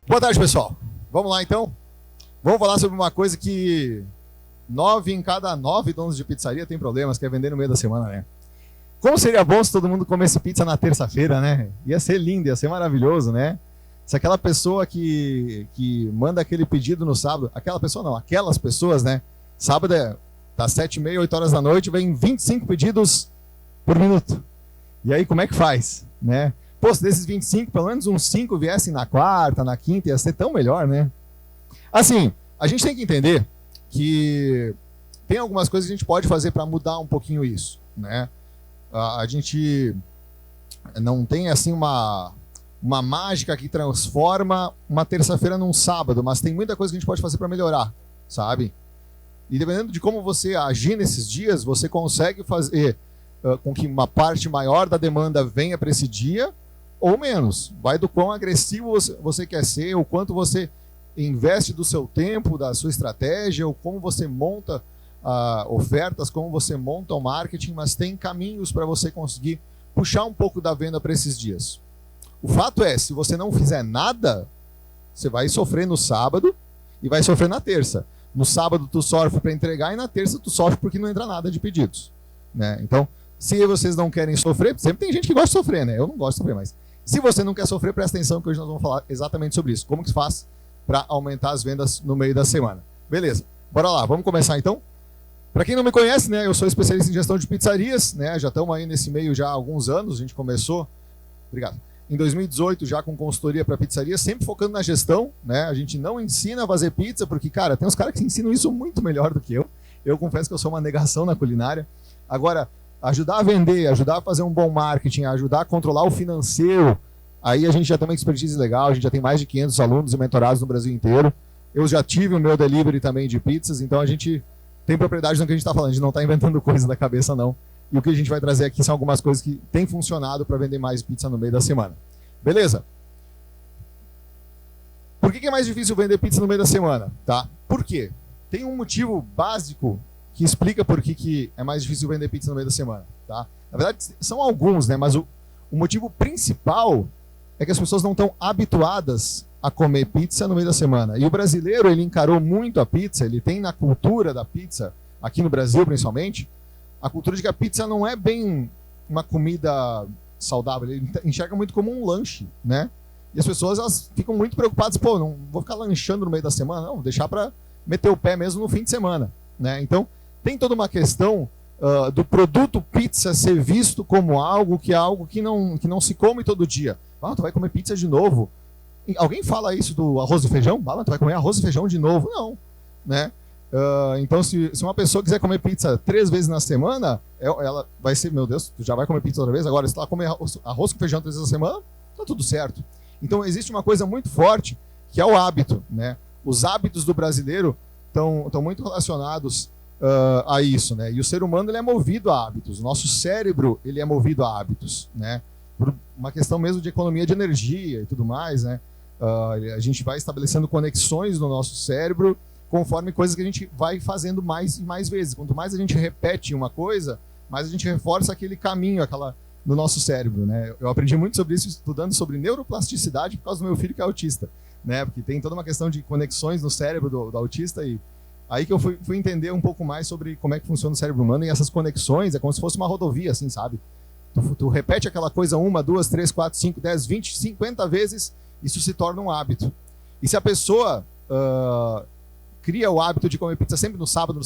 Boa tarde, pessoal. Vamos lá, então. Vamos falar sobre uma coisa que 9 em cada 9 donos de pizzaria tem problemas, que é vender no meio da semana, né? Como seria bom se todo mundo comesse pizza na terça-feira, né? Ia ser lindo, ia ser maravilhoso, né? Se aquela pessoa que manda aquele pedido no sábado, aquela pessoa não, aquelas pessoas, né? Sábado é das 7h30, 8 horas da noite, vem 25 pedidos por minuto. E aí, como é que faz, né? Pô, se desses 25, pelo menos uns 5 viessem na quarta, na quinta, ia ser tão melhor, né? Assim, a gente tem que entender que tem algumas coisas que a gente pode fazer para mudar um pouquinho isso, né? A gente não tem, assim, uma mágica que transforma uma terça-feira num sábado, mas tem muita coisa que a gente pode fazer para melhorar, sabe? E dependendo de como você agir nesses dias, você consegue fazer com que uma parte maior da demanda venha para esse dia, ou menos. Vai do quão agressivo você quer ser, o quanto você investe do seu tempo, da sua estratégia, ou como você monta ofertas, como você monta o marketing, mas tem caminhos para você conseguir puxar um pouco da venda para esses dias. O fato é, se você não fizer nada, você vai sofrer no sábado e vai sofrer na terça. No sábado tu sofre para entregar e na terça tu sofre porque não entra nada de pedidos, né? Então, se vocês não querem sofrer, sempre tem gente que gosta de sofrer, né? Eu não gosto de sofrer, mas se você não quer sofrer, presta atenção que hoje nós vamos falar exatamente sobre isso. Como que se faz para aumentar as vendas no meio da semana. Beleza, bora lá, vamos começar então? Para quem não me conhece, né, eu sou especialista em gestão de pizzarias, né? Já estamos aí nesse meio já há alguns anos, a gente começou, obrigado, em 2018 já com consultoria para pizzaria, sempre focando na gestão, né? A gente não ensina a fazer pizza, porque, cara, tem uns caras que ensinam isso muito melhor do que eu. Eu confesso que eu sou uma negação na culinária. Agora, ajudar a vender, ajudar a fazer um bom marketing, ajudar a controlar o financeiro, aí a gente já tem uma expertise legal, a gente já tem mais de 500 alunos e mentorados no Brasil inteiro. Eu já tive o meu delivery também de pizzas, então a gente tem propriedade no que a gente está falando, a gente não está inventando coisa da cabeça não. E o que a gente vai trazer aqui são algumas coisas que têm funcionado para vender mais pizza no meio da semana. Beleza? Por que é mais difícil vender pizza no meio da semana? Tá? Por quê? Tem um motivo básico que explica por que é mais difícil vender pizza no meio da semana. Tá? Na verdade, são alguns, né? Mas o motivo principal é que as pessoas não estão habituadas a comer pizza no meio da semana. E o brasileiro, ele encarou muito a pizza, ele tem na cultura da pizza, aqui no Brasil principalmente, a cultura de que a pizza não é bem uma comida saudável, ele enxerga muito como um lanche, né? E as pessoas, elas ficam muito preocupadas, pô, não vou ficar lanchando no meio da semana, não, vou deixar para meter o pé mesmo no fim de semana, né? Então, tem toda uma questão do produto pizza ser visto como algo que não se come todo dia. Ah, tu vai comer pizza de novo? Alguém fala isso do arroz e feijão? Ah, tu vai comer arroz e feijão de novo? Não, né? Então, se uma pessoa quiser comer pizza 3 vezes na semana, ela vai ser, meu Deus, tu já vai comer pizza outra vez? Agora, se ela comer arroz com feijão 3 vezes na semana, tá tudo certo. Então, existe uma coisa muito forte, que é o hábito, né? Os hábitos do brasileiro estão muito relacionados a isso, né? E o ser humano, ele é movido a hábitos. O nosso cérebro, ele é movido a hábitos, né? Por uma questão mesmo de economia de energia e tudo mais, né? A gente vai estabelecendo conexões no nosso cérebro conforme coisas que a gente vai fazendo mais e mais vezes. Quanto mais a gente repete uma coisa, mais a gente reforça aquele caminho, no nosso cérebro, né? Eu aprendi muito sobre isso estudando sobre neuroplasticidade por causa do meu filho que é autista, né? Porque tem toda uma questão de conexões no cérebro do autista e aí que eu fui entender um pouco mais sobre como é que funciona o cérebro humano e essas conexões, é como se fosse uma rodovia, assim, sabe? Tu repete aquela coisa 1, 2, 3, 4, 5, 10, 20, 50 vezes, isso se torna um hábito. E se a pessoa cria o hábito de comer pizza sempre no sábado,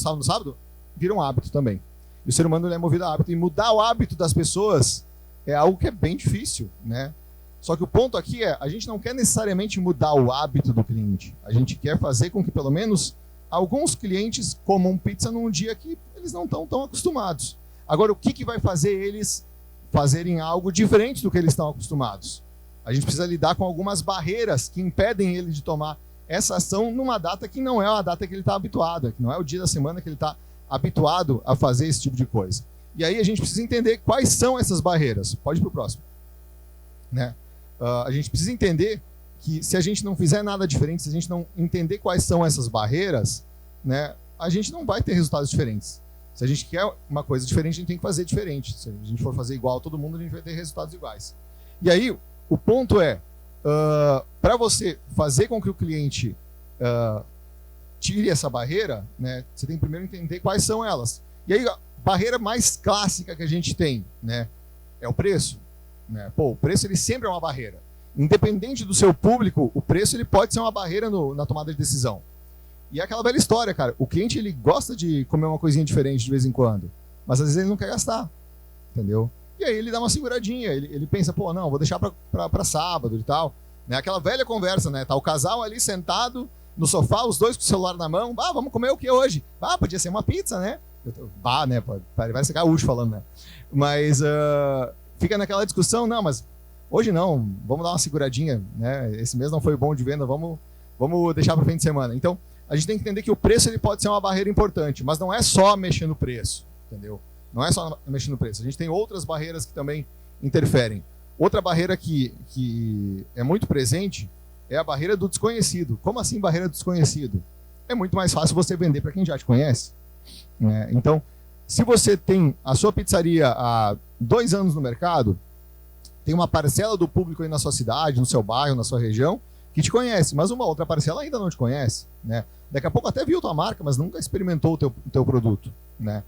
vira um hábito também. E o ser humano, ele é movido a hábito. E mudar o hábito das pessoas é algo que é bem difícil, né? Só que o ponto aqui é, a gente não quer necessariamente mudar o hábito do cliente. A gente quer fazer com que pelo menos alguns clientes comam pizza num dia que eles não estão tão acostumados. Agora, o que vai fazer eles fazerem algo diferente do que eles estão acostumados? A gente precisa lidar com algumas barreiras que impedem ele de tomar essa ação numa data que não é a data que ele está habituado, que não é o dia da semana que ele está habituado a fazer esse tipo de coisa. E aí a gente precisa entender quais são essas barreiras. Pode ir para o próximo. Né? A gente precisa entender que se a gente não fizer nada diferente, se a gente não entender quais são essas barreiras, né, a gente não vai ter resultados diferentes. Se a gente quer uma coisa diferente, a gente tem que fazer diferente. Se a gente for fazer igual a todo mundo, a gente vai ter resultados iguais. E aí, o ponto é, para você fazer com que o cliente tire essa barreira, né, você tem que primeiro entender quais são elas. E aí, a barreira mais clássica que a gente tem, né, é o preço. Né? Pô, o preço ele sempre é uma barreira. Independente do seu público, o preço ele pode ser uma barreira na tomada de decisão. E é aquela velha história, cara. O cliente ele gosta de comer uma coisinha diferente de vez em quando, mas às vezes ele não quer gastar, entendeu? E aí ele dá uma seguradinha, ele pensa, pô, não, vou deixar para sábado e tal. Né? Aquela velha conversa, né? Tá o casal ali sentado no sofá, os dois com o celular na mão. Ah, vamos comer o que hoje? Ah, podia ser uma pizza, né? Né? Vai ser gaúcho falando, né? Mas fica naquela discussão, não, mas hoje não, vamos dar uma seguradinha, né? Esse mês não foi bom de venda, vamos deixar para o fim de semana. Então, a gente tem que entender que o preço ele pode ser uma barreira importante, mas não é só mexer no preço, entendeu? Não é só mexer no preço. A gente tem outras barreiras que também interferem. Outra barreira que é muito presente é a barreira do desconhecido. Como assim barreira do desconhecido? É muito mais fácil você vender para quem já te conhece. Né? Então, se você tem a sua pizzaria há 2 anos no mercado, tem uma parcela do público aí na sua cidade, no seu bairro, na sua região, que te conhece, mas uma outra parcela ainda não te conhece. Né? Daqui a pouco até viu tua marca, mas nunca experimentou o teu produto. Né?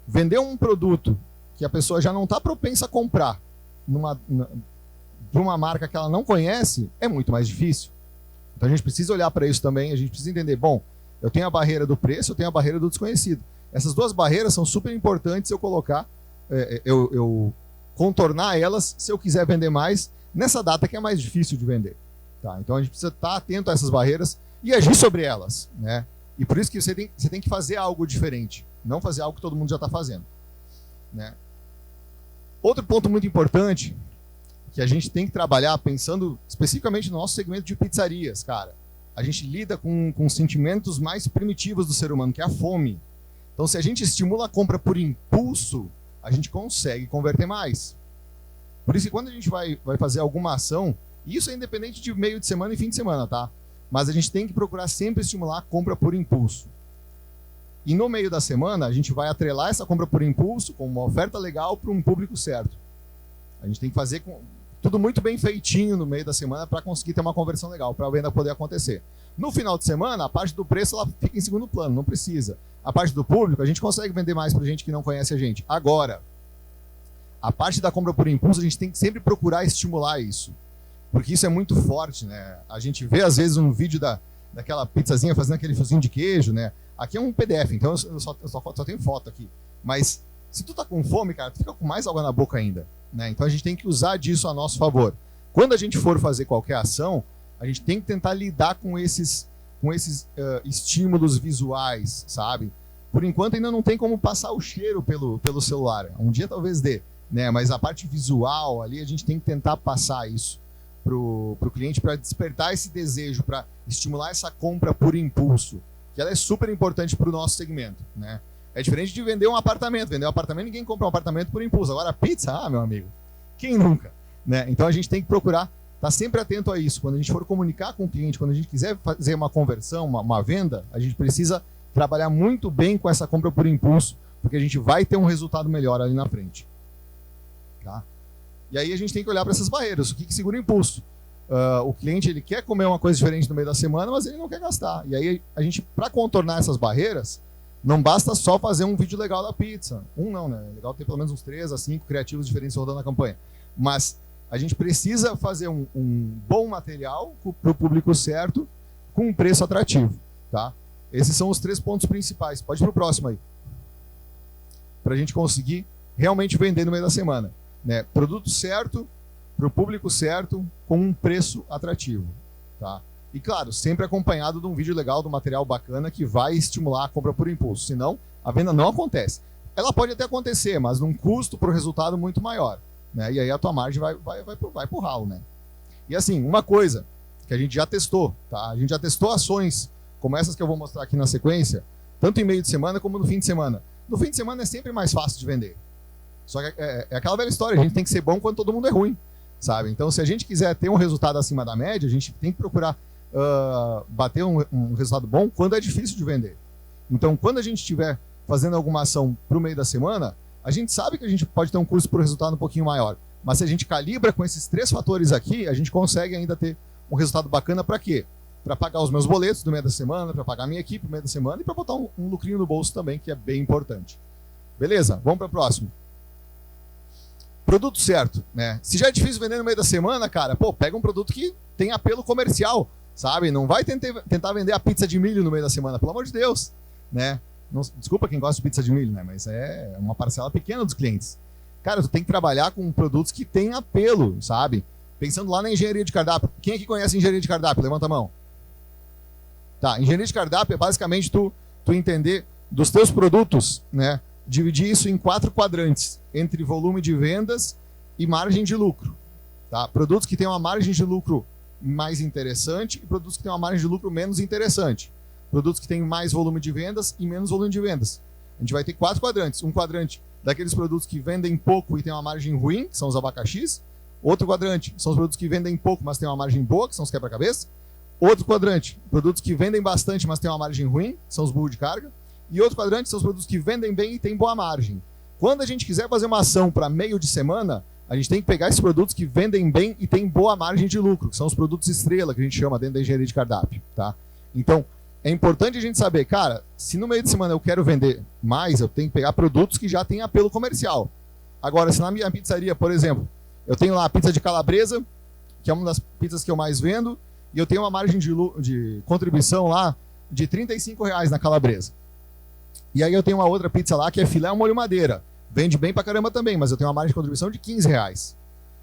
Vender um produto que a pessoa já não está propensa a comprar de uma marca que ela não conhece é muito mais difícil. Então a gente precisa olhar para isso também, a gente precisa entender, bom, eu tenho a barreira do preço, eu tenho a barreira do desconhecido. Essas duas barreiras são super importantes eu colocar, eu contornar elas se eu quiser vender mais nessa data que é mais difícil de vender. Tá? Então a gente precisa estar atento a essas barreiras e agir sobre elas. Né? E por isso que você tem que fazer algo diferente, não fazer algo que todo mundo já está fazendo. Né? Outro ponto muito importante que a gente tem que trabalhar pensando especificamente no nosso segmento de pizzarias, cara. A gente lida com sentimentos mais primitivos do ser humano, que é a fome. Então, se a gente estimula a compra por impulso, a gente consegue converter mais. Por isso que quando a gente vai fazer alguma ação, e isso é independente de meio de semana e fim de semana, tá? Mas a gente tem que procurar sempre estimular a compra por impulso. E no meio da semana, a gente vai atrelar essa compra por impulso com uma oferta legal para um público certo. A gente tem que fazer tudo muito bem feitinho no meio da semana para conseguir ter uma conversão legal, para a venda poder acontecer. No final de semana, a parte do preço ela fica em segundo plano, não precisa. A parte do público, a gente consegue vender mais para gente que não conhece a gente. Agora, a parte da compra por impulso, a gente tem que sempre procurar estimular isso. Porque isso é muito forte, né? A gente vê, às vezes, um vídeo daquela pizzazinha fazendo aquele fiozinho de queijo, né? Aqui é um PDF, então eu só tenho foto aqui. Mas se tu tá com fome, cara, tu fica com mais água na boca ainda. Né? Então a gente tem que usar disso a nosso favor. Quando a gente for fazer qualquer ação, a gente tem que tentar lidar com esses estímulos visuais, sabe? Por enquanto ainda não tem como passar o cheiro pelo celular. Um dia talvez dê, né? Mas a parte visual ali a gente tem que tentar passar isso pro cliente para despertar esse desejo, para estimular essa compra por impulso, que ela é super importante para o nosso segmento, né? É diferente de vender um apartamento. Vender um apartamento, ninguém compra um apartamento por impulso. Agora, pizza, meu amigo, quem nunca? Né? Então, a gente tem que procurar estar sempre atento a isso. Quando a gente for comunicar com o cliente, quando a gente quiser fazer uma conversão, uma venda, a gente precisa trabalhar muito bem com essa compra por impulso, porque a gente vai ter um resultado melhor ali na frente. Tá? E aí, a gente tem que olhar para essas barreiras. O que segura o impulso? O cliente ele quer comer uma coisa diferente no meio da semana, mas ele não quer gastar. E aí, a gente, para contornar essas barreiras, não basta só fazer um vídeo legal da pizza. Não, né? É legal ter pelo menos uns 3 a 5 criativos diferentes rodando na campanha. Mas a gente precisa fazer um bom material para o público certo, com um preço atrativo. Tá? Esses são os 3 pontos principais. Pode ir para o próximo aí. Para a gente conseguir realmente vender no meio da semana. Né? Produto certo, para o público certo, com um preço atrativo. Tá? E claro, sempre acompanhado de um vídeo legal, de um material bacana que vai estimular a compra por impulso. Senão, a venda não acontece. Ela pode até acontecer, mas num custo para o resultado muito maior. Né? E aí a tua margem vai pro ralo. Né? E assim, uma coisa que a gente já testou. Tá? A gente já testou ações como essas que eu vou mostrar aqui na sequência, tanto em meio de semana como no fim de semana. No fim de semana é sempre mais fácil de vender. Só que é aquela velha história, a gente tem que ser bom quando todo mundo é ruim. Sabe? Então, se a gente quiser ter um resultado acima da média, a gente tem que procurar bater um resultado bom quando é difícil de vender. Então, quando a gente estiver fazendo alguma ação para o meio da semana, a gente sabe que a gente pode ter um custo por resultado um pouquinho maior. Mas se a gente calibra com esses 3 fatores aqui, a gente consegue ainda ter um resultado bacana para quê? Para pagar os meus boletos do meio da semana, para pagar a minha equipe no meio da semana e para botar um lucrinho no bolso também, que é bem importante. Beleza? Vamos para o próximo. Produto certo, né? Se já é difícil vender no meio da semana, cara, pô, pega um produto que tem apelo comercial, sabe? Não vai tentar vender a pizza de milho no meio da semana, pelo amor de Deus, né? Não, desculpa quem gosta de pizza de milho, né? Mas é uma parcela pequena dos clientes. Cara, tu tem que trabalhar com produtos que têm apelo, sabe? Pensando lá na engenharia de cardápio. Quem aqui conhece engenharia de cardápio? Levanta a mão. Tá, engenharia de cardápio é basicamente tu entender dos teus produtos, né? Dividir isso em 4 quadrantes, entre volume de vendas e margem de lucro. Tá? Produtos que têm uma margem de lucro mais interessante e produtos que têm uma margem de lucro menos interessante. Produtos que têm mais volume de vendas e menos volume de vendas. A gente vai ter 4 quadrantes. Um quadrante daqueles produtos que vendem pouco e têm uma margem ruim, que são os abacaxis. Outro quadrante são os produtos que vendem pouco, mas têm uma margem boa, que são os quebra-cabeça. Outro quadrante, produtos que vendem bastante, mas têm uma margem ruim, que são os burros de carga. E outro quadrante são os produtos que vendem bem e têm boa margem. Quando a gente quiser fazer uma ação para meio de semana, a gente tem que pegar esses produtos que vendem bem e têm boa margem de lucro, que são os produtos estrela, que a gente chama dentro da engenharia de cardápio. Tá? Então, é importante a gente saber, cara, se no meio de semana eu quero vender mais, eu tenho que pegar produtos que já têm apelo comercial. Agora, se na minha pizzaria, por exemplo, eu tenho lá a pizza de calabresa, que é uma das pizzas que eu mais vendo, e eu tenho uma margem de contribuição lá de R$35 na calabresa. E aí eu tenho uma outra pizza lá que é filé ao molho madeira. Vende bem pra caramba também, mas eu tenho uma margem de contribuição de R$15.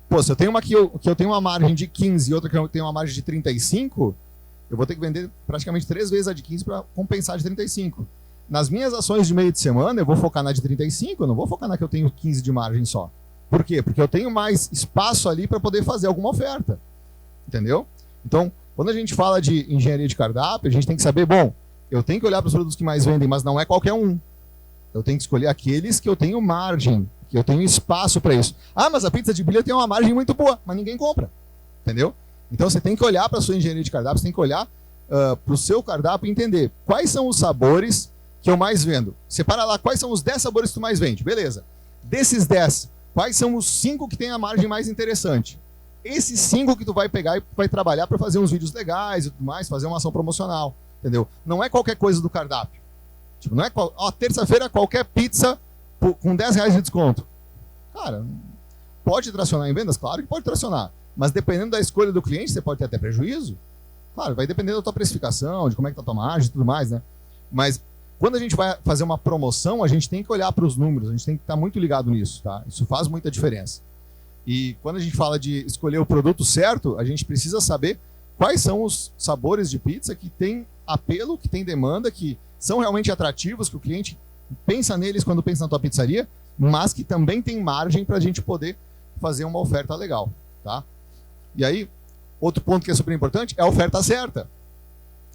Pô, se eu tenho uma que eu tenho uma margem de 15 e outra que eu tenho uma margem de 35, eu vou ter que vender praticamente 3 vezes a de 15 para compensar a de 35. Nas minhas ações de meio de semana, eu vou focar na de 35, eu não vou focar na que eu tenho 15 de margem só. Por quê? Porque eu tenho mais espaço ali para poder fazer alguma oferta. Entendeu? Então, quando a gente fala de engenharia de cardápio, a gente tem que saber, bom, eu tenho que olhar para os produtos que mais vendem, mas não é qualquer um. Eu tenho que escolher aqueles que eu tenho margem, que eu tenho espaço para isso. Ah, mas a pizza de bilha tem uma margem muito boa, mas ninguém compra. Entendeu? Então você tem que olhar para a sua engenharia de cardápio, você tem que olhar para o seu cardápio e entender quais são os sabores que eu mais vendo. Separa lá quais são os 10 sabores que tu mais vende. Beleza. Desses 10, quais são os 5 que tem a margem mais interessante? Esses 5 que tu vai pegar e vai trabalhar para fazer uns vídeos legais e tudo mais, fazer uma ação promocional. Entendeu? Não é qualquer coisa do cardápio. Tipo, não é terça-feira qualquer pizza com R$10 de desconto. Cara, pode tracionar em vendas? Claro que pode tracionar. Mas dependendo da escolha do cliente, você pode ter até prejuízo. Claro, vai depender da tua precificação, de como é que tá a tua margem e tudo mais, né? Mas quando a gente vai fazer uma promoção, a gente tem que olhar para os números, a gente tem que estar muito ligado nisso, tá? Isso faz muita diferença. E quando a gente fala de escolher o produto certo, a gente precisa saber quais são os sabores de pizza que têm apelo, que têm demanda, que são realmente atrativos, que o cliente pensa neles quando pensa na tua pizzaria, mas que também tem margem para a gente poder fazer uma oferta legal, tá? E aí, outro ponto que é super importante é a oferta certa.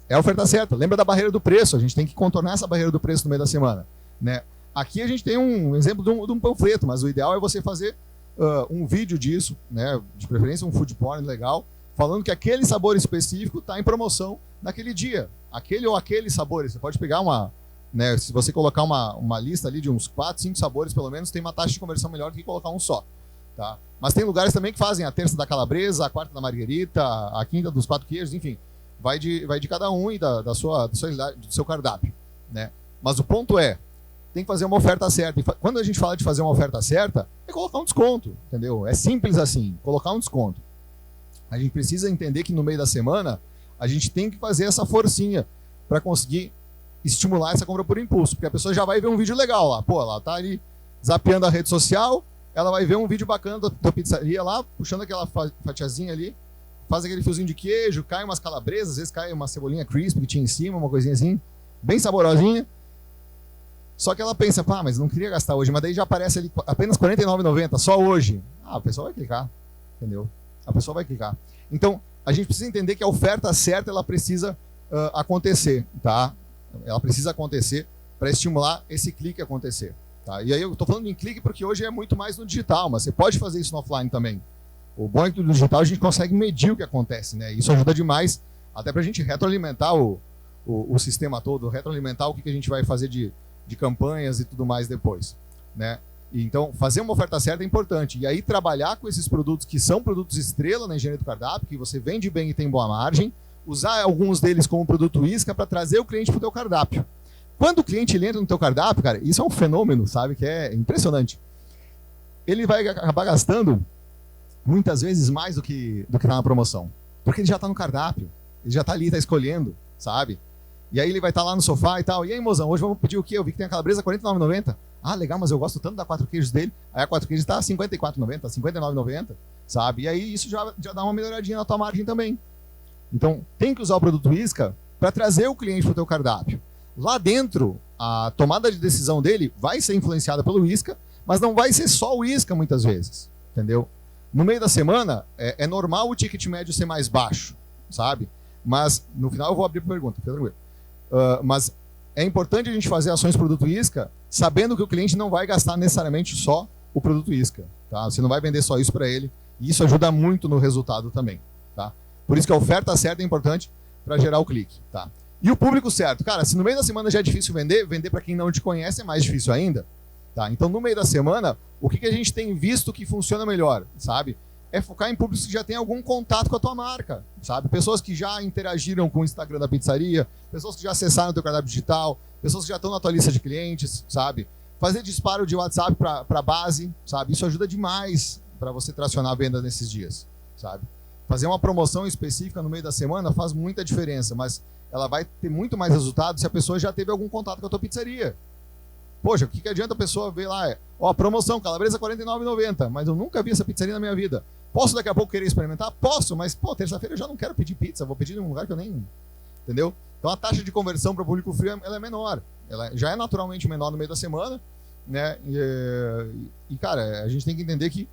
É a oferta certa. Lembra da barreira do preço, a gente tem que contornar essa barreira do preço no meio da semana, né? Aqui a gente tem um exemplo de um panfleto, mas o ideal é você fazer um vídeo disso, né? De preferência um food porn legal, falando que aquele sabor específico está em promoção naquele dia. Aquele ou aqueles sabores. Você pode pegar né, se você colocar uma lista ali de uns 4, 5 sabores, pelo menos, tem uma taxa de conversão melhor do que colocar um só. Tá? Mas tem lugares também que fazem a terça da calabresa, a quarta da marguerita, a quinta dos 4 queijos, enfim. Vai de cada um e do seu cardápio. Né? Mas o ponto é, tem que fazer uma oferta certa. E quando a gente fala de fazer uma oferta certa, é colocar um desconto. Entendeu? É simples assim, colocar um desconto. A gente precisa entender que no meio da semana a gente tem que fazer essa forcinha para conseguir estimular essa compra por impulso, porque a pessoa já vai ver um vídeo legal lá. Pô, ela tá ali zapeando a rede social, ela vai ver um vídeo bacana da pizzaria lá, puxando aquela fatiazinha ali, faz aquele fiozinho de queijo, cai umas calabresas, às vezes cai uma cebolinha crisp que tinha em cima, uma coisinha assim, bem saborosinha. Só que ela pensa, pá, mas não queria gastar hoje, mas daí já aparece ali apenas R$ 49,90, só hoje. Ah, a pessoa vai clicar, entendeu? A pessoa vai clicar. Então, a gente precisa entender que a oferta certa, ela precisa acontecer, tá? Ela precisa acontecer para estimular esse clique a acontecer. Tá? E aí eu estou falando em clique porque hoje é muito mais no digital, mas você pode fazer isso no offline também. O bom é que no digital a gente consegue medir o que acontece, né? Isso ajuda demais, até para a gente retroalimentar o o sistema todo, retroalimentar o que a gente vai fazer de campanhas e tudo mais depois, né? Então, fazer uma oferta certa é importante. E aí, trabalhar com esses produtos que são produtos estrela na engenharia do cardápio, que você vende bem e tem boa margem, usar alguns deles como produto isca para trazer o cliente para o teu cardápio. Quando o cliente entra no teu cardápio, cara, isso é um fenômeno, sabe? Que é impressionante. Ele vai acabar gastando muitas vezes mais do que está na promoção. Porque ele já está no cardápio. Ele já está ali, está escolhendo, sabe? E aí ele vai estar lá no sofá e tal. E aí, mozão, hoje vamos pedir o quê? Eu vi que tem a calabresa R$ 49,90. Ah, legal, mas eu gosto tanto da 4 queijos dele. Aí a 4 queijos está R$ 54,90, R$ 59,90, sabe? E aí isso já dá uma melhoradinha na tua margem também. Então, tem que usar o produto isca para trazer o cliente para o teu cardápio. Lá dentro, a tomada de decisão dele vai ser influenciada pelo isca, mas não vai ser só o isca muitas vezes, entendeu? No meio da semana, é normal o ticket médio ser mais baixo, sabe? Mas, no final eu vou abrir a pergunta, fica tranquilo. Mas é importante a gente fazer ações produto isca, sabendo que o cliente não vai gastar necessariamente só o produto isca, tá? Você não vai vender só isso para ele, e isso ajuda muito no resultado também, tá? Por isso que a oferta certa é importante para gerar o clique, tá? E o público certo, cara, se no meio da semana já é difícil vender para quem não te conhece é mais difícil ainda, tá? Então, no meio da semana, o que a gente tem visto que funciona melhor, sabe? É focar em públicos que já tem algum contato com a tua marca, sabe? Pessoas que já interagiram com o Instagram da pizzaria, pessoas que já acessaram o teu cardápio digital, pessoas que já estão na tua lista de clientes, sabe? Fazer disparo de WhatsApp para base, sabe? Isso ajuda demais para você tracionar a venda nesses dias, sabe? Fazer uma promoção específica no meio da semana faz muita diferença, mas ela vai ter muito mais resultado se a pessoa já teve algum contato com a tua pizzaria. Poxa, o que adianta a pessoa ver lá? Ó, promoção, calabresa R$ 49,90, mas eu nunca vi essa pizzaria na minha vida. Posso daqui a pouco querer experimentar? Posso, mas, pô, terça-feira eu já não quero pedir pizza, vou pedir em um lugar que eu nem... Entendeu? Então a taxa de conversão para o público frio ela é menor. Ela já é naturalmente menor no meio da semana, né? E cara, a gente tem que entender que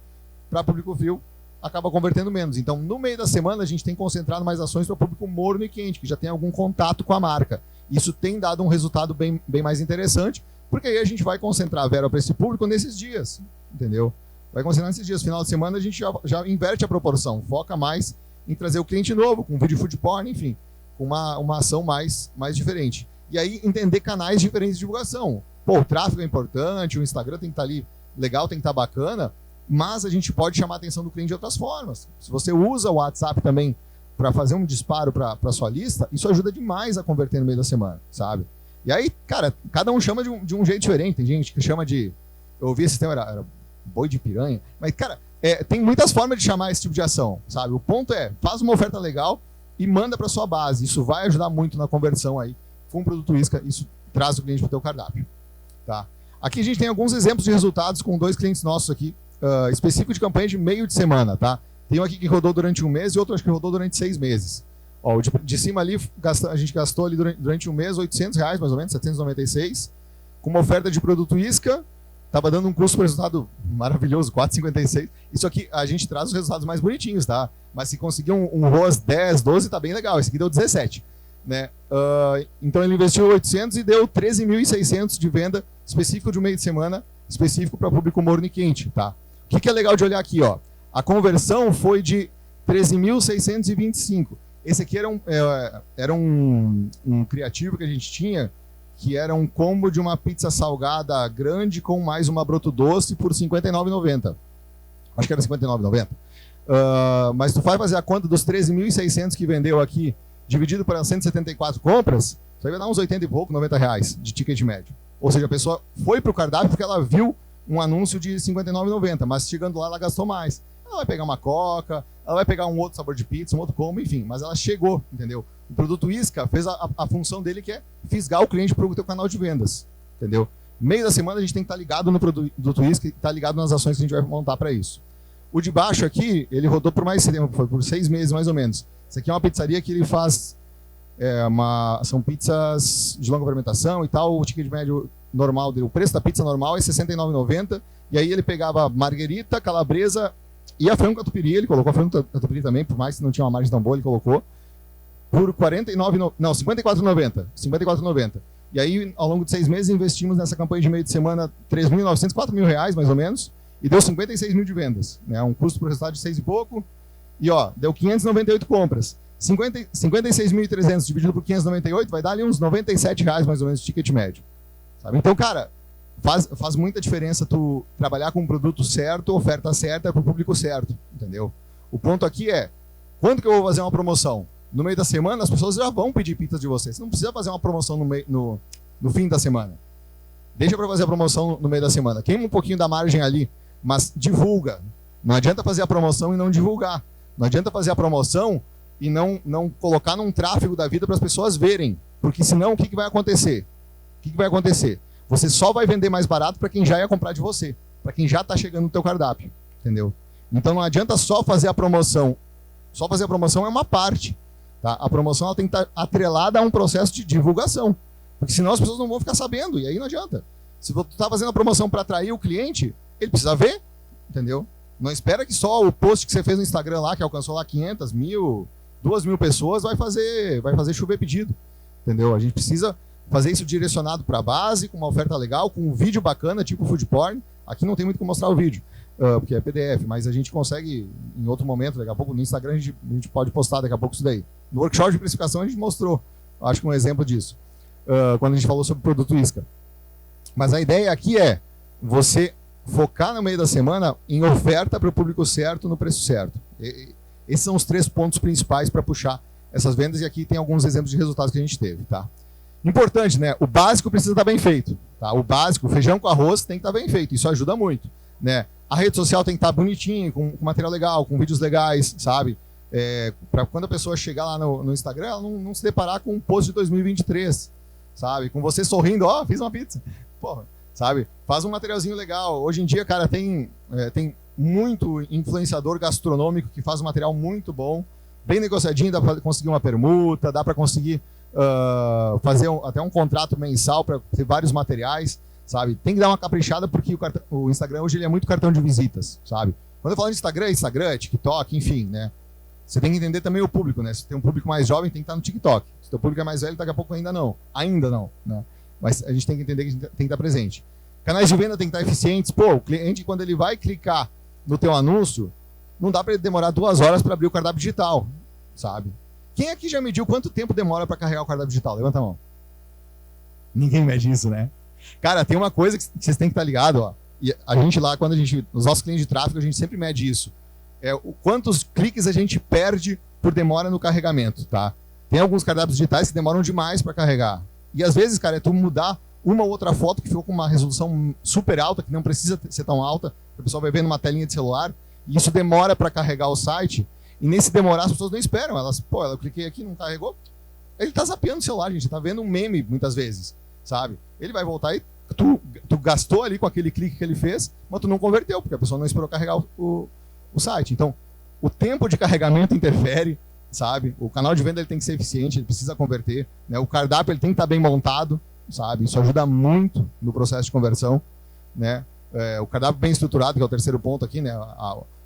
para público frio acaba convertendo menos. Então, no meio da semana, a gente tem concentrado mais ações para o público morno e quente, que já tem algum contato com a marca. Isso tem dado um resultado bem mais interessante, porque aí a gente vai concentrar a verba para esse público nesses dias, entendeu? Vai concentrar nesses dias. Final de semana, a gente já inverte a proporção, foca mais em trazer o cliente novo, com vídeo food porn, enfim, com uma ação mais diferente. E aí, entender canais diferentes de divulgação. Pô, o tráfego é importante, o Instagram tem que estar ali legal, tem que estar bacana, mas a gente pode chamar a atenção do cliente de outras formas. Se você usa o WhatsApp também para fazer um disparo para a sua lista, isso ajuda demais a converter no meio da semana, sabe? E aí, cara, cada um chama de um jeito diferente. Tem gente que chama de... Eu ouvi esse tema, era boi de piranha. Mas, cara, tem muitas formas de chamar esse tipo de ação, sabe? O ponto é, faz uma oferta legal e manda para sua base. Isso vai ajudar muito na conversão aí. Com um produto isca, isso traz o cliente para o teu cardápio, tá? Aqui a gente tem alguns exemplos de resultados com 2 clientes nossos aqui, específico de campanha de meio de semana, tá? Tem um aqui que rodou durante 1 mês e outro acho que rodou durante 6 meses. Ó, o de cima ali, a gente gastou ali durante 1 mês R$800, mais ou menos, 796, com uma oferta de produto isca, estava dando um custo por resultado maravilhoso, 4,56. Isso aqui, a gente traz os resultados mais bonitinhos, tá? Mas se conseguir um ROAS 10, 12, tá bem legal. Esse aqui deu 17, né? Então ele investiu 800 e deu 13.600 de venda específico de um meio de semana, específico para público morno e quente, tá? O que é legal de olhar aqui, ó? A conversão foi de 13.625. Esse aqui era um criativo que a gente tinha, que era um combo de uma pizza salgada grande com mais uma broto doce por R$ 59,90. Acho que era R$ 59,90. Mas tu vai fazer a conta dos 13.600 que vendeu aqui, dividido por 174 compras, você vai dar uns 80 e pouco, R$90 de ticket médio. Ou seja, a pessoa foi para o cardápio porque ela viu um anúncio de R$ 59,90, mas chegando lá ela gastou mais. Ela vai pegar uma coca, ela vai pegar um outro sabor de pizza, um outro combo, enfim, mas ela chegou, entendeu? O produto isca fez a função dele, que é fisgar o cliente para o teu canal de vendas, entendeu? No meio da semana a gente tem que estar ligado no produto isca e estar ligado nas ações que a gente vai montar para isso. O de baixo aqui, ele rodou por mais tempo, foi por 6 meses mais ou menos. Isso aqui é uma pizzaria que ele faz, são pizzas de longa fermentação e tal, o ticket médio normal dele, o preço da pizza normal é R$ 69,90, e aí ele pegava marguerita, calabresa e a frango catupiry, ele colocou a frango catupiry também, por mais que não tinha uma margem tão boa, ele colocou por R$ 54,90. 54,90. E aí, ao longo de 6 meses, investimos nessa campanha de meio de semana R$ 3.900, R$ 4.000 mais ou menos, e deu 56 mil de vendas, né? Um custo por resultado de 6 e pouco, e ó, deu 598 compras. 56.300 dividido por 598 vai dar ali uns R$97 mais ou menos de ticket médio. Sabe? Então, cara, faz muita diferença tu trabalhar com o produto certo, oferta certa para o público certo, entendeu? O ponto aqui é, quando que eu vou fazer uma promoção? No meio da semana, as pessoas já vão pedir pizzas de você. Você não precisa fazer uma promoção no fim da semana. Deixa para fazer a promoção no meio da semana. Queima um pouquinho da margem ali, mas divulga. Não adianta fazer a promoção e não divulgar. Não adianta fazer a promoção e não colocar num tráfego da vida para as pessoas verem. Porque senão, o que vai acontecer? O que vai acontecer? Você só vai vender mais barato para quem já ia comprar de você. Para quem já está chegando no teu cardápio. Entendeu? Então não adianta só fazer a promoção. Só fazer a promoção é uma parte. Tá? A promoção ela tem que estar atrelada a um processo de divulgação. Porque senão as pessoas não vão ficar sabendo. E aí não adianta. Se você está fazendo a promoção para atrair o cliente, ele precisa ver. Entendeu? Não espera que só o post que você fez no Instagram lá, que alcançou lá 500, 1.000, 2.000 pessoas, vai fazer chover pedido. Entendeu? A gente precisa fazer isso direcionado para a base, com uma oferta legal, com um vídeo bacana, tipo food porn. Aqui não tem muito como mostrar o vídeo, porque é PDF, mas a gente consegue em outro momento, daqui a pouco no Instagram a gente pode postar daqui a pouco isso daí. No workshop de precificação a gente mostrou, acho que um exemplo disso, quando a gente falou sobre produto isca. Mas a ideia aqui é você focar no meio da semana em oferta para o público certo, no preço certo. Esses são os 3 pontos principais para puxar essas vendas, e aqui tem alguns exemplos de resultados que a gente teve, tá? Importante, né? O básico precisa estar bem feito, tá? O básico, feijão com arroz, tem que estar bem feito, isso ajuda muito, né? A rede social tem que estar bonitinha, com material legal, com vídeos legais, sabe? Para quando a pessoa chegar lá no Instagram, ela não se deparar com um post de 2023, sabe? Com você sorrindo, ó, fiz uma pizza. Porra, sabe? Faz um materialzinho legal. Hoje em dia, cara, tem muito influenciador gastronômico que faz um material muito bom, bem negociadinho, dá para conseguir uma permuta, dá para conseguir fazer até um contrato mensal para ter vários materiais, sabe? Tem que dar uma caprichada porque o Instagram hoje ele é muito cartão de visitas, sabe? Quando eu falo de Instagram, TikTok, enfim, né? Você tem que entender também o público, né? Se tem um público mais jovem, tem que estar no TikTok. Se o teu público é mais velho, daqui a pouco ainda não, né? Mas a gente tem que entender que a gente tem que estar presente. Canais de venda tem que estar eficientes. Pô, o cliente, quando ele vai clicar no teu anúncio, não dá para ele demorar 2 horas para abrir o cardápio digital, sabe? Quem aqui já mediu quanto tempo demora para carregar o cardápio digital? Levanta a mão. Ninguém mede isso, né? Cara, tem uma coisa que vocês têm que estar ligados, ó. E a gente lá, os nossos clientes de tráfego, a gente sempre mede isso. Quantos cliques a gente perde por demora no carregamento, tá? Tem alguns cardápios digitais que demoram demais para carregar. E às vezes, cara, é tu mudar uma ou outra foto que ficou com uma resolução super alta, que não precisa ser tão alta, o pessoal vai ver numa telinha de celular, e isso demora para carregar o site. E nesse demorar, as pessoas não esperam. Eu cliquei aqui, não carregou. Ele tá zapeando o celular, gente. Tá vendo um meme, muitas vezes, sabe? Ele vai voltar e tu gastou ali com aquele clique que ele fez, mas tu não converteu, porque a pessoa não esperou carregar o site. Então, o tempo de carregamento interfere, sabe? O canal de venda ele tem que ser eficiente, ele precisa converter, né? O cardápio ele tem que estar bem montado, sabe? Isso ajuda muito no processo de conversão, né? O cardápio bem estruturado, que é o terceiro ponto aqui, né?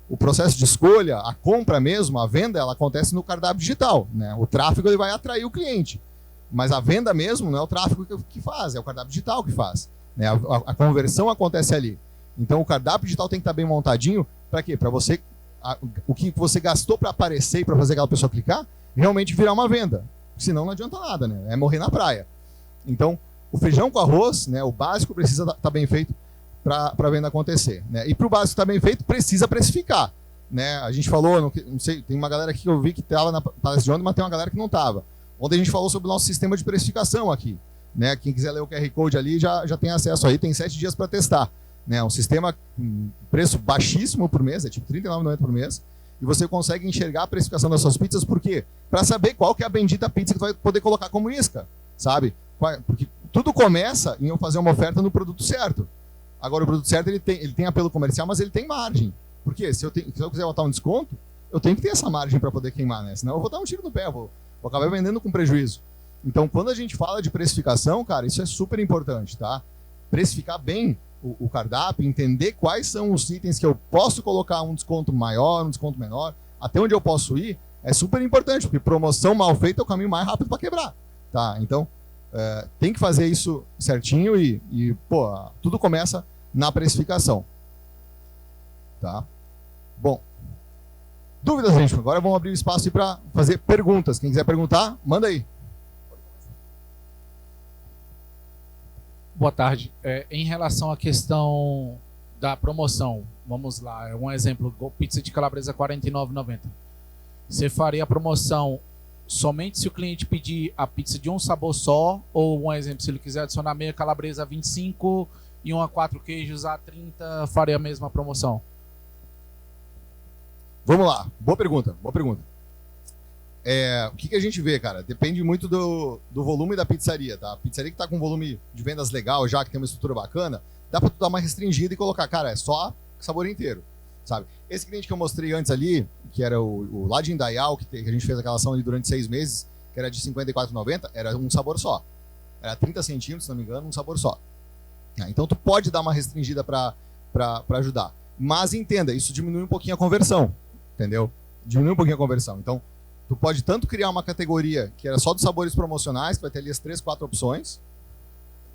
O processo de escolha, a compra mesmo, a venda, ela acontece no cardápio digital, né? O tráfego ele vai atrair o cliente, mas a venda mesmo não é o tráfego que faz, é o cardápio digital que faz, né? A conversão acontece ali. Então o cardápio digital tem que estar bem montadinho, para quê? Para você, o que você gastou para aparecer e para fazer aquela pessoa clicar, realmente virar uma venda. Senão não adianta nada, né? É morrer na praia. Então, o feijão com arroz, né? O básico precisa estar bem feito para a venda acontecer, né? E para o básico estar bem feito, precisa precificar, né? A gente falou, não sei, tem uma galera aqui que eu vi que estava na palestra de ontem, mas tem uma galera que não estava. Ontem a gente falou sobre o nosso sistema de precificação aqui, né? Quem quiser ler o QR Code ali já tem acesso aí, tem 7 dias para testar, né? Um sistema com preço baixíssimo por mês, é tipo R$ 39,90 por mês, e você consegue enxergar a precificação das suas pizzas, por quê? Para saber qual que é a bendita pizza que tu vai poder colocar como isca, sabe? Porque tudo começa em eu fazer uma oferta no produto certo. Agora, o produto certo ele tem apelo comercial, mas ele tem margem. Por quê? Se eu quiser botar um desconto, eu tenho que ter essa margem para poder queimar, né? Senão eu vou dar um tiro no pé, vou acabar vendendo com prejuízo. Então, quando a gente fala de precificação, cara, isso é super importante, tá? Precificar bem o cardápio, entender quais são os itens que eu posso colocar um desconto maior, um desconto menor, até onde eu posso ir, é super importante, porque promoção mal feita é o caminho mais rápido para quebrar, tá? Então, tem que fazer isso certinho e tudo começa na precificação. Tá? Bom, Dúvidas, gente? Agora vamos abrir o espaço para fazer perguntas. Quem quiser perguntar, manda aí. Boa tarde. Em relação à questão da promoção, vamos lá, um exemplo, pizza de calabresa R$ 49,90. Você faria a promoção somente se o cliente pedir a pizza de um sabor só, ou um exemplo, se ele quiser adicionar meia calabresa a 25 e uma 4 queijos a 30, faria a mesma promoção? Vamos lá, boa pergunta, boa pergunta. O que a gente vê, cara? Depende muito do volume da pizzaria, tá? A pizzaria que tá com um volume de vendas legal já, que tem uma estrutura bacana, dá pra tu dar uma restringida e colocar, cara, é só sabor inteiro, sabe? Esse cliente que eu mostrei antes ali, que era o lá de Indaial, que a gente fez aquela ação ali durante 6 meses, que era de R$ 54,90, era um sabor só. Era 30 centímetros, se não me engano, um sabor só. Então tu pode dar uma restringida pra ajudar. Mas entenda, isso diminui um pouquinho a conversão, entendeu? Diminui um pouquinho a conversão. Então, tu pode tanto criar uma categoria que era só dos sabores promocionais, que vai ter ali as 3, 4 opções,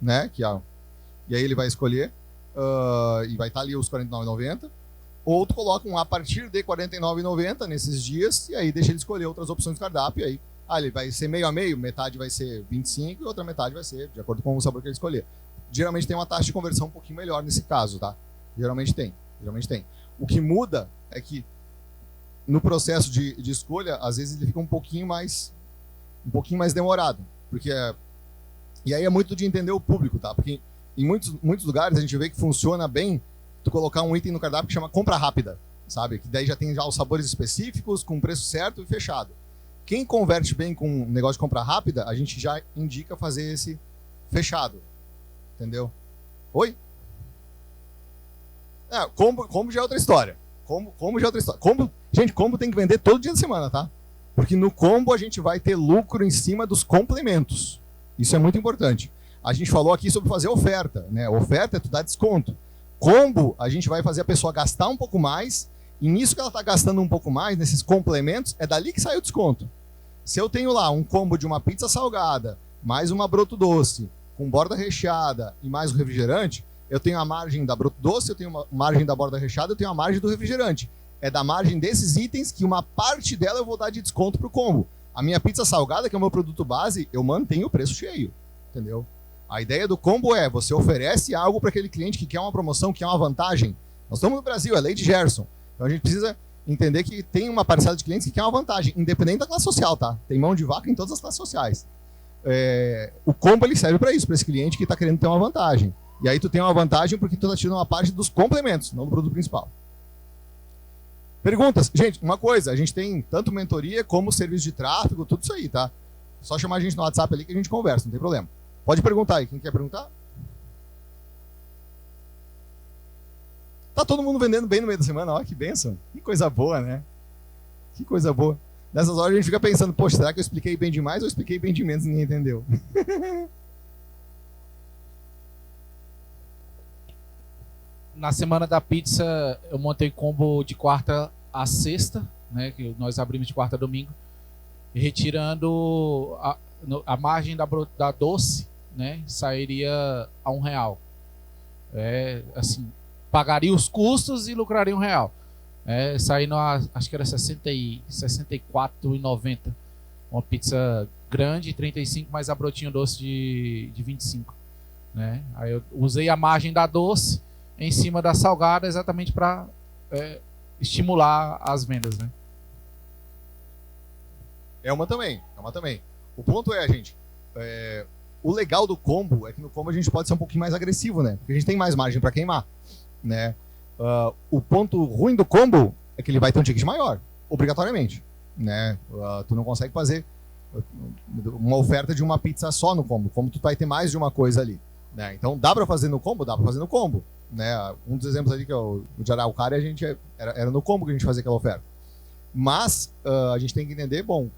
né? E aí ele vai escolher, e vai estar ali os R$ 49,90. Ou tu coloca um a partir de R$ 49,90 nesses dias, e aí deixa ele escolher outras opções do cardápio. E aí, ele vai ser meio a meio, metade vai ser 25 e outra metade vai ser de acordo com o sabor que ele escolher. Geralmente tem uma taxa de conversão um pouquinho melhor nesse caso, tá? Geralmente tem. O que muda é que no processo de escolha, às vezes ele fica um pouquinho mais demorado, e aí é muito de entender o público, tá? Porque em muitos lugares a gente vê que funciona bem tu colocar um item no cardápio que chama compra rápida, sabe? Que daí já tem os sabores específicos, com preço certo e fechado. Quem converte bem com um negócio de compra rápida, a gente já indica fazer esse fechado, entendeu? Oi? Combo já é outra história. Combo já é outra história. Gente, combo tem que vender todo dia da semana, tá? Porque no combo a gente vai ter lucro em cima dos complementos. Isso é muito importante. A gente falou aqui sobre fazer oferta, né? Oferta é tu dar desconto. Combo, a gente vai fazer a pessoa gastar um pouco mais, e nisso que ela está gastando um pouco mais, nesses complementos, é dali que sai o desconto. Se eu tenho lá um combo de uma pizza salgada, mais uma broto doce, com borda recheada e mais o refrigerante, eu tenho a margem da broto doce, eu tenho uma margem da borda recheada, eu tenho a margem do refrigerante. É da margem desses itens que uma parte dela eu vou dar de desconto pro combo. A minha pizza salgada, que é o meu produto base, eu mantenho o preço cheio, entendeu? A ideia do combo é, você oferece algo para aquele cliente que quer uma promoção, que quer uma vantagem. Nós estamos no Brasil, é lei de Gerson. Então a gente precisa entender que tem uma parcela de clientes que quer uma vantagem, independente da classe social, tá? Tem mão de vaca em todas as classes sociais. O combo ele serve para isso, para esse cliente que está querendo ter uma vantagem. E aí tu tem uma vantagem porque tu está tirando uma parte dos complementos, não do produto principal. Perguntas? Gente, uma coisa, a gente tem tanto mentoria como serviço de tráfego, tudo isso aí, tá? Só chamar a gente no WhatsApp ali que a gente conversa, não tem problema. Pode perguntar aí, quem quer perguntar? Tá todo mundo vendendo bem no meio da semana, ó, que bênção. Que coisa boa, né? Que coisa boa. Nessas horas a gente fica pensando, poxa, será que eu expliquei bem demais ou eu expliquei bem de menos e ninguém entendeu? Na semana da pizza, eu montei combo de quarta a sexta, né? Que nós abrimos de quarta a domingo, retirando a margem da doce, né? Sairia a R$1. Assim, pagaria os custos e lucraria R$1. Saindo acho que era 64,90. Uma pizza grande, 35, mais a brotinho doce de 25. Né? Aí eu usei a margem da doce em cima da salgada exatamente para estimular as vendas, né? É uma também. O ponto é, gente, o legal do combo é que no combo a gente pode ser um pouquinho mais agressivo, né? Porque a gente tem mais margem para queimar, né? O ponto ruim do combo é que ele vai ter um ticket maior, obrigatoriamente, né? Tu não consegue fazer uma oferta de uma pizza só no combo, como tu vai ter mais de uma coisa ali, né? Então dá para fazer no combo? Dá para fazer no combo, né? Um dos exemplos ali que é o de Araucária, era no combo que a gente fazia aquela oferta. Mas a gente tem que entender, como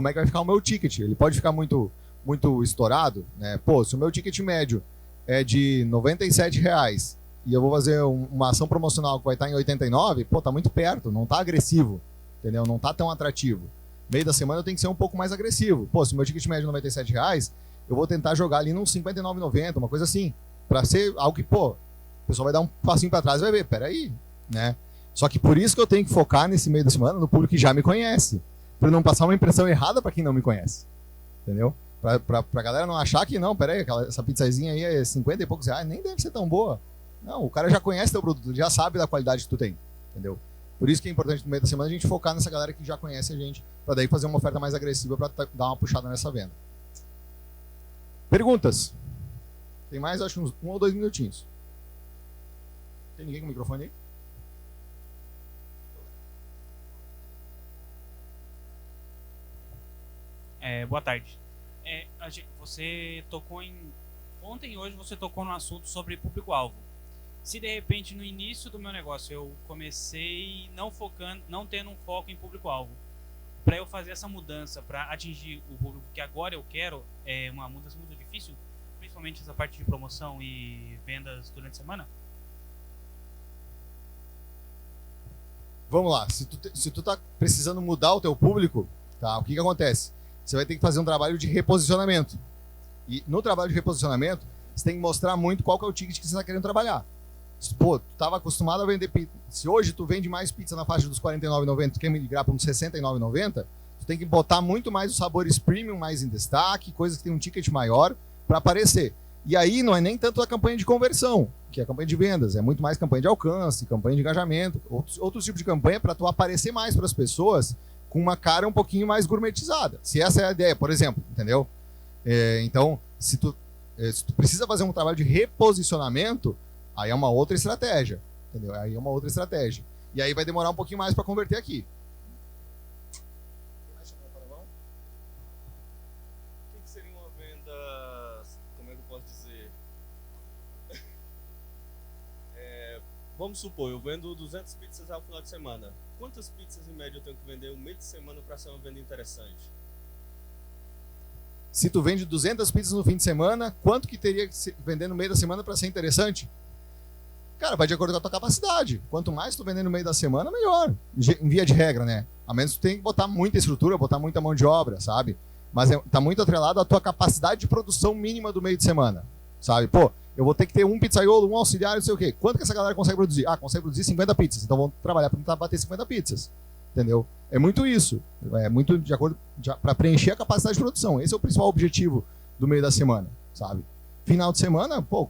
é que vai ficar o meu ticket. Ele pode ficar muito estourado, né? Pô, se o meu ticket médio é de R$97 e eu vou fazer uma ação promocional que vai estar em 89, pô, tá muito perto, não tá agressivo, entendeu? Não tá tão atrativo. Meio da semana eu tenho que ser um pouco mais agressivo. Pô, se o meu ticket médio é R$97, eu vou tentar jogar ali num 59,90, uma coisa assim, para ser algo que, pô, o pessoal vai dar um passinho para trás e vai ver, peraí, né? Só que por isso que eu tenho que focar nesse meio da semana no público que já me conhece, para não passar uma impressão errada para quem não me conhece. Entendeu? Pra galera não achar que, não, peraí, essa pizzazinha aí é 50 e poucos reais, nem deve ser tão boa. Não, o cara já conhece teu produto, já sabe da qualidade que tu tem, entendeu? Por isso que é importante no meio da semana a gente focar nessa galera que já conhece a gente, para daí fazer uma oferta mais agressiva para dar uma puxada nessa venda. Perguntas? Tem mais, acho, uns 1 ou 2 minutinhos. Tem ninguém com o microfone aí? Boa tarde. Você tocou ontem e hoje você tocou no assunto sobre público-alvo. Se de repente no início do meu negócio eu comecei não tendo um foco em público-alvo, para eu fazer essa mudança, para atingir o público que agora eu quero, é uma mudança muito difícil, principalmente essa parte de promoção e vendas durante a semana? Vamos lá, se tu tá precisando mudar o teu público, tá? O que acontece? Você vai ter que fazer um trabalho de reposicionamento. E no trabalho de reposicionamento, você tem que mostrar muito qual que é o ticket que você está querendo trabalhar. Pô, tu estava acostumado a vender pizza. Se hoje tu vende mais pizza na faixa dos R$ 49,90, tu quer migrar para uns R$ 69,90, tu tem que botar muito mais os sabores premium mais em destaque, coisas que tem um ticket maior para aparecer. E aí não é nem tanto a campanha de conversão, que é a campanha de vendas, é muito mais campanha de alcance, campanha de engajamento, outros tipos de campanha para tu aparecer mais para as pessoas com uma cara um pouquinho mais gourmetizada. Se essa é a ideia, por exemplo, entendeu? Então, se tu precisa fazer um trabalho de reposicionamento, aí é uma outra estratégia, entendeu? Aí é uma outra estratégia. E aí vai demorar um pouquinho mais para converter aqui. O que seria uma venda, como é que eu posso dizer? Vamos supor, eu vendo 200 pizzas ao final de semana. Quantas pizzas em média eu tenho que vender um mês de semana para ser uma venda interessante? Se tu vende 200 pizzas no fim de semana, quanto que teria que vender no meio da semana para ser interessante? Cara, vai de acordo com a tua capacidade. Quanto mais tu vender no meio da semana, melhor. Em via de regra, né? A menos que tu tenha que botar muita estrutura, botar muita mão de obra, sabe? Mas tá muito atrelado à tua capacidade de produção mínima do meio de semana, sabe? Pô, eu vou ter que ter um pizzaiolo, um auxiliar, não sei o quê. Quanto que essa galera consegue produzir? Ah, consegue produzir 50 pizzas. Então vamos trabalhar para tentar bater 50 pizzas. Entendeu? É muito isso. É muito de acordo para preencher a capacidade de produção. Esse é o principal objetivo do meio da semana, sabe? Final de semana, pô,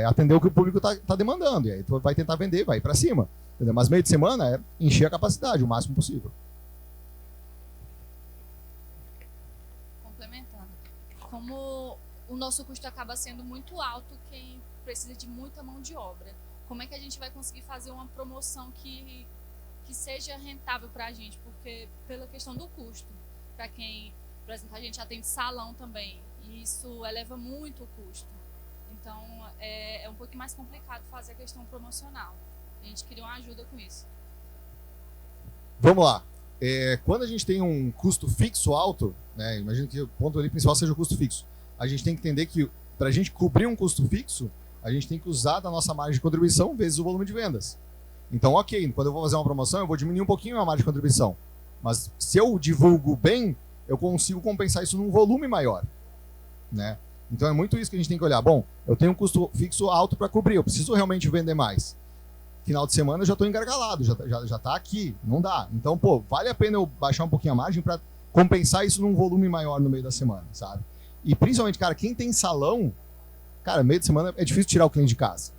atender o que o público tá demandando. E aí tu vai tentar vender, vai para cima. Entendeu? Mas meio de semana é encher a capacidade o máximo possível. Complementando. Como o nosso custo acaba sendo muito alto, quem precisa de muita mão de obra. Como é que a gente vai conseguir fazer uma promoção que seja rentável para a gente? Porque pela questão do custo, para quem, por exemplo, a gente atende salão também, e isso eleva muito o custo. Então é um pouquinho mais complicado fazer a questão promocional. A gente queria uma ajuda com isso. Vamos lá. Quando a gente tem um custo fixo alto, né, imagina que o ponto ali principal seja o custo fixo. A gente tem que entender que para a gente cobrir um custo fixo, a gente tem que usar da nossa margem de contribuição vezes o volume de vendas. Então, ok, quando eu vou fazer uma promoção, eu vou diminuir um pouquinho a margem de contribuição. Mas se eu divulgo bem, eu consigo compensar isso num volume maior, né? Então é muito isso que a gente tem que olhar. Bom, eu tenho um custo fixo alto para cobrir, eu preciso realmente vender mais. Final de semana eu já estou engargalado, já está aqui, não dá. Então, pô, vale a pena eu baixar um pouquinho a margem para compensar isso num volume maior no meio da semana, sabe? E principalmente, cara, quem tem salão, cara, meio de semana é difícil tirar o cliente de casa.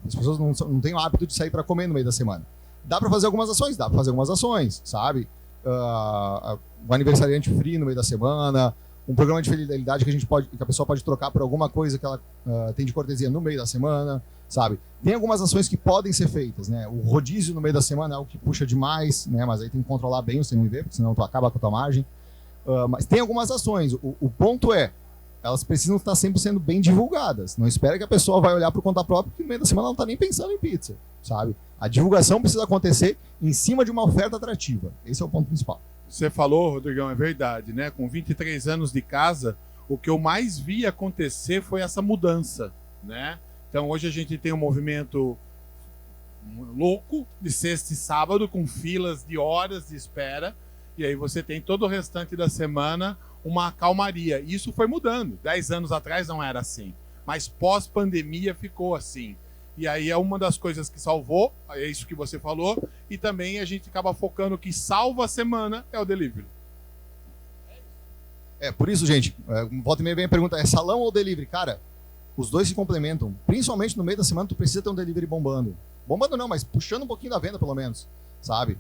As pessoas não têm o hábito de sair para comer no meio da semana. Dá para fazer algumas ações, sabe? O aniversariante free no meio da semana, um programa de fidelidade que a pessoa pode trocar por alguma coisa que ela tem de cortesia no meio da semana, sabe? Tem algumas ações que podem ser feitas, né? O rodízio no meio da semana é algo que puxa demais, né? Mas aí tem que controlar bem o CMV, porque senão tu acaba com a tua margem. Mas tem algumas ações. O ponto é, elas precisam estar sempre sendo bem divulgadas. Não espera que a pessoa vai olhar para o conta própria, porque no meio da semana ela não está nem pensando em pizza, sabe? A divulgação precisa acontecer em cima de uma oferta atrativa. Esse é o ponto principal. Você falou, Rodrigão, é verdade, né? Com 23 anos de casa, o que eu mais vi acontecer foi essa mudança, né? Então hoje a gente tem um movimento louco de sexta e sábado, com filas de horas de espera, e aí você tem todo o restante da semana uma calmaria. Isso foi mudando. 10 anos atrás não era assim, mas pós-pandemia ficou assim. E aí é uma das coisas que salvou, é isso que você falou, e também a gente acaba focando que salva a semana é o delivery. Por isso, gente, volta e meia vem a pergunta, é salão ou delivery? Cara, os dois se complementam. Principalmente no meio da semana, tu precisa ter um delivery bombando. Bombando não, mas puxando um pouquinho da venda, pelo menos, sabe?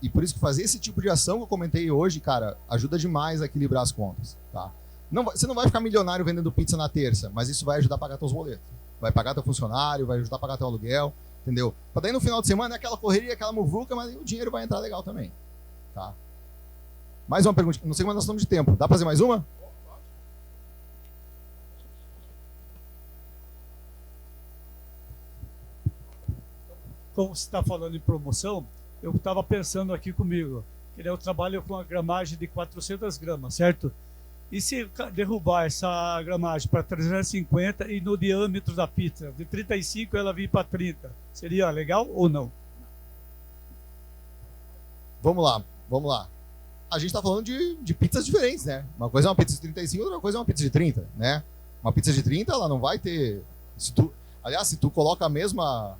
E por isso que fazer esse tipo de ação que eu comentei hoje, cara, ajuda demais a equilibrar as contas, tá? Você não vai ficar milionário vendendo pizza na terça, mas isso vai ajudar a pagar teus boletos. Vai pagar teu funcionário, vai ajudar a pagar teu aluguel, entendeu? Pra daí no final de semana é aquela correria, aquela muvuca, mas o dinheiro vai entrar legal também, tá? Mais uma pergunta, não sei como nós estamos de tempo. Dá pra fazer mais uma? Como você está falando em promoção, eu estava pensando aqui comigo, que eu trabalho com a gramagem de 400 gramas, certo? E se derrubar essa gramagem para 350 e no diâmetro da pizza, de 35 ela vir para 30, seria legal ou não? Vamos lá. A gente está falando de pizzas diferentes, né? Uma coisa é uma pizza de 35, outra coisa é uma pizza de 30, né? Uma pizza de 30, ela não vai ter... Se tu coloca a mesma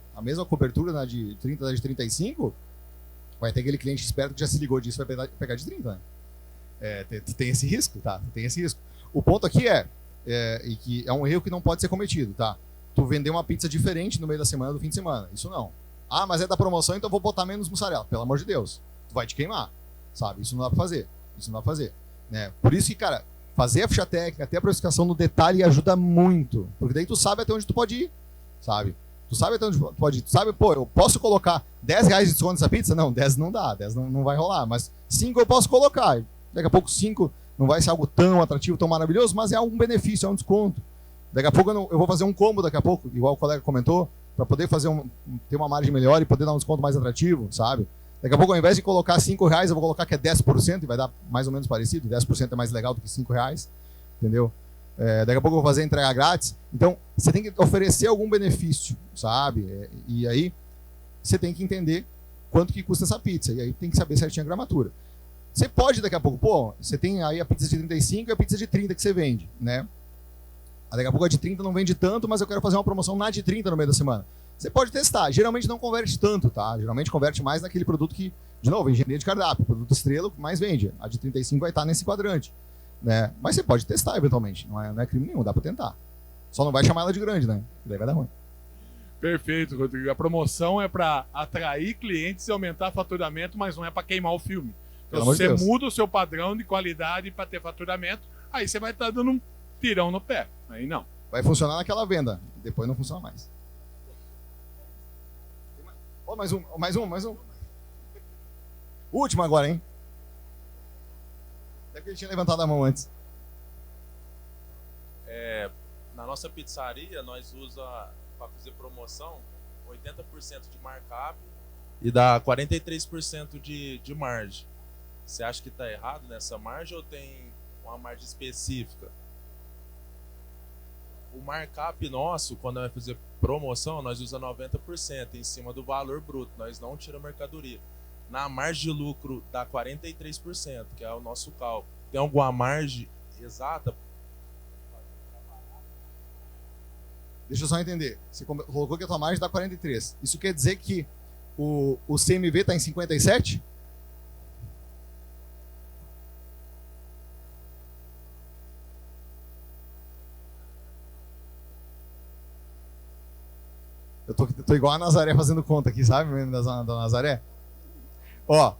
cobertura na de 30 da de 35, vai ter aquele cliente esperto que já se ligou disso e vai pegar de 30, né? Tem esse risco, tá? Tem esse risco. O ponto aqui e que é um erro que não pode ser cometido, tá? Tu vender uma pizza diferente no meio da semana do fim de semana. Isso não. Ah, mas é da promoção, então eu vou botar menos mussarela. Pelo amor de Deus. Tu vai te queimar, sabe? Isso não dá pra fazer. Né? Por isso que, cara, fazer a ficha técnica, ter a precificação no detalhe ajuda muito. Porque daí tu sabe até onde tu pode ir, sabe? Tu sabe até onde tu pode ir. Tu sabe, pô, eu posso colocar 10 reais de desconto nessa pizza? Não, 10 não dá. 10 não vai rolar. Mas 5 eu posso colocar. Daqui a pouco 5 não vai ser algo tão atrativo, tão maravilhoso, mas é algum benefício, é um desconto. Daqui a pouco eu vou fazer um combo daqui a pouco, igual o colega comentou, para poder ter uma margem melhor e poder dar um desconto mais atrativo, sabe? Daqui a pouco, ao invés de colocar 5 reais, eu vou colocar que é 10% e vai dar mais ou menos parecido. 10% é mais legal do que 5 reais, entendeu? Daqui a pouco eu vou fazer entrega grátis. Então, você tem que oferecer algum benefício, sabe? E aí, você tem que entender quanto que custa essa pizza. E aí tem que saber certinho a gramatura. Você pode daqui a pouco, pô, você tem aí a pizza de 35 e a pizza de 30 que você vende, né? Daqui a pouco a de 30 não vende tanto, mas eu quero fazer uma promoção na de 30 no meio da semana. Você pode testar. Geralmente não converte tanto, tá? Geralmente converte mais naquele produto que, de novo, engenharia de cardápio, produto estrela que mais vende. A de 35 vai estar nesse quadrante, né? Mas você pode testar eventualmente. Não é crime nenhum, dá pra tentar. Só não vai chamar ela de grande, né? Daí vai dar ruim. Perfeito, Rodrigo. A promoção é para atrair clientes e aumentar faturamento, mas não é para queimar o filme. Então, se você muda o seu padrão de qualidade para ter faturamento, aí você vai estar dando um tirão no pé. Aí não. Vai funcionar naquela venda, depois não funciona mais. Oh, mais um. Último agora, hein? Até que ele tinha levantado a mão antes. Na nossa pizzaria, nós usa para fazer promoção 80% de markup e dá 43% de margem. Você acha que está errado nessa margem ou tem uma margem específica? O markup nosso, quando vai fazer promoção, nós usamos 90% em cima do valor bruto, nós não tiramos mercadoria. Na margem de lucro dá 43%, que é o nosso cálculo. Tem alguma margem exata? Deixa eu só entender. Você colocou que a tua margem dá 43%. Isso quer dizer que o CMV está em 57%? Eu tô igual a Nazaré fazendo conta aqui, sabe? Da Nazaré. Ó.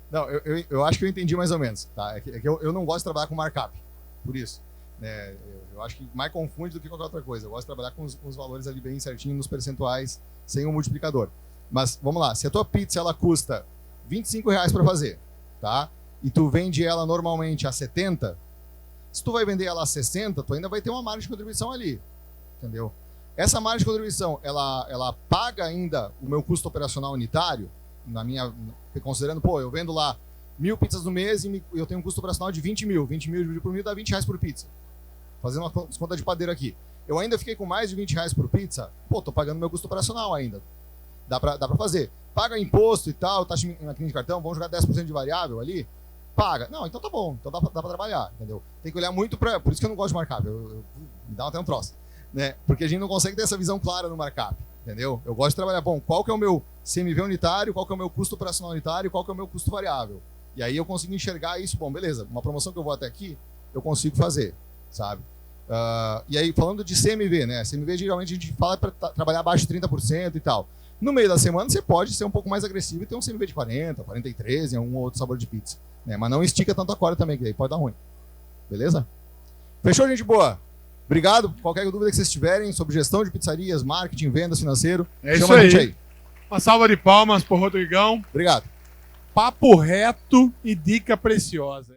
Não, eu acho que eu entendi mais ou menos. Tá? É que eu não gosto de trabalhar com markup. Por isso. Né? Eu acho que mais confunde do que qualquer outra coisa. Eu gosto de trabalhar com os valores ali bem certinho nos percentuais, sem o multiplicador. Mas, vamos lá. Se a tua pizza ela custa R$25 para fazer, tá? E tu vende ela normalmente a 70, se tu vai vender ela a 60, tu ainda vai ter uma margem de contribuição ali. Entendeu? Essa margem de contribuição, ela paga ainda o meu custo operacional unitário, considerando, pô, eu vendo lá 1.000 pizzas no mês e eu tenho um custo operacional de 20 mil. 20 mil dividido por 1.000 dá R$20 por pizza. Fazendo uma conta de padeiro aqui. Eu ainda fiquei com mais de R$20 por pizza, pô, tô pagando meu custo operacional ainda. Dá pra fazer. Paga imposto e tal, taxa na clínica de cartão, vamos jogar 10% de variável ali? Paga. Não, então tá bom, então dá pra trabalhar, entendeu? Tem que olhar muito por isso que eu não gosto de marcar, me dá até um troço. né? Porque a gente não consegue ter essa visão clara no markup, entendeu? Eu gosto de trabalhar, bom, qual que é o meu CMV unitário, qual que é o meu custo operacional unitário, qual que é o meu custo variável. E aí eu consigo enxergar isso, bom, beleza, uma promoção que eu vou até aqui, eu consigo fazer, sabe? E aí, falando de CMV, né? CMV, geralmente, a gente fala para trabalhar abaixo de 30% e tal. No meio da semana, você pode ser um pouco mais agressivo e ter um CMV de 40, 43 em algum outro sabor de pizza, né? Mas não estica tanto a corda também, que aí pode dar ruim. Beleza? Fechou, gente boa? Obrigado. Qualquer dúvida que vocês tiverem sobre gestão de pizzarias, marketing, vendas, financeiro, É isso chama a gente aí. Uma salva de palmas pro Rodrigão. Obrigado. Papo reto e dica preciosa.